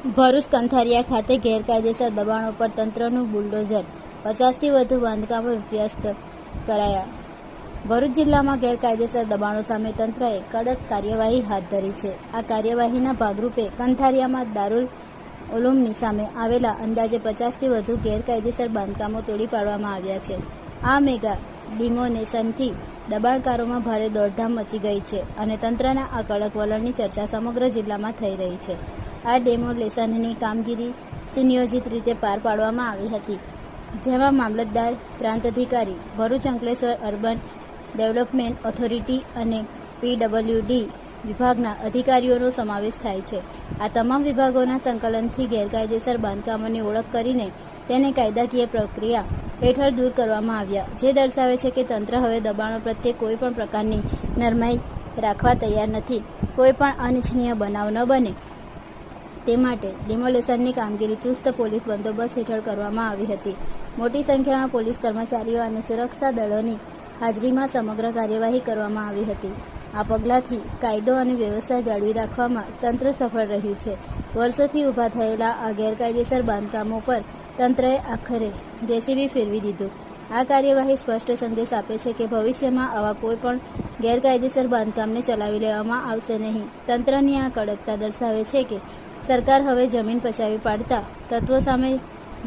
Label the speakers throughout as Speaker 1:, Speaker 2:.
Speaker 1: ભરૂચ કંથારિયા ખાતે ગેરકાયદેસર દબાણો પર તંત્રનું બુલડોઝર, 50થી વધુ બાંધકામો વ્યસ્ત કરાયા. ભરૂચ જિલ્લામાં ગેરકાયદેસર દબાણો સામે તંત્રએ કડક કાર્યવાહી હાથ ધરી છે. આ કાર્યવાહીના ભાગરૂપે કંથારિયામાં દારૂલ ઉલૂમની સામે આવેલા અંદાજે 50થી વધુ ગેરકાયદેસર બાંધકામો તોડી પાડવામાં આવ્યા છે. આ મેગા ડિમોનેશનથી દબાણકારોમાં ભારે દોડધામ મચી ગઈ છે અને તંત્રના આ કડક વલણની ચર્ચા સમગ્ર જિલ્લામાં થઈ રહી છે. આ ડેમોલેશનની કામગીરી સુનિયોજિત રીતે પાર પાડવામાં આવી હતી, જેમાં મામલતદાર, પ્રાંત અધિકારી, Bharuch Ankleshwar urban development authority અને PWD વિભાગના અધિકારીઓનો સમાવેશ થાય છે. આ તમામ વિભાગોના સંકલનથી ગેરકાયદેસર બાંધકામોની ઓળખ કરીને તેને કાયદાકીય પ્રક્રિયા હેઠળ દૂર કરવામાં આવ્યા, જે દર્શાવે છે કે તંત્ર હવે દબાણો પ્રત્યે કોઈપણ પ્રકારની નરમાઈ રાખવા તૈયાર નથી. કોઈપણ અનિચ્છનીય બનાવ ન બને તે માટે ડિમોલેશનની કામગીરી ચુસ્ત પોલીસ બંદોબસ્ત હેઠળ કરવામાં આવી હતી. મોટી સંખ્યામાં પોલીસ કર્મચારીઓ અને સુરક્ષા દળોની હાજરીમાં સમગ્ર કાર્યવાહી કરવામાં આવી હતી. આ પગલાંથી કાયદો અને વ્યવસ્થા જાળવી રાખવામાં તંત્ર સફળ રહ્યું છે. વર્ષોથી ઊભા થયેલા આ ગેરકાયદેસર બાંધકામો પર તંત્રએ આખરે JCB ફેરવી દીધું. આ કાર્યવાહી સ્પષ્ટ સંદેશ આપે છે કે ભવિષ્યમાં આવા કોઈ પણ ગેરકાયદેસર બાંધકામને ચલાવી લેવામાં આવશે નહીં. તંત્રની આ કડકતા દર્શાવે છે કે સરકાર હવે જમીન પચાવી પાડતા તત્વો સામે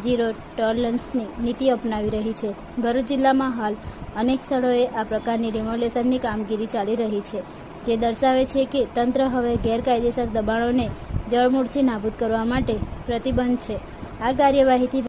Speaker 1: ઝીરો ટોલરન્સની નીતિ અપનાવી રહી છે. ભરૂચ જિલ્લામાં હાલ અનેક સ્થળોએ આ પ્રકારની ડિમોલેશનની કામગીરી ચાલી રહી છે, જે દર્શાવે છે કે તંત્ર હવે ગેરકાયદેસર દબાણોને જળમૂળથી નાબૂદ કરવા માટે પ્રતિબદ્ધ છે. આ કાર્યવાહીથી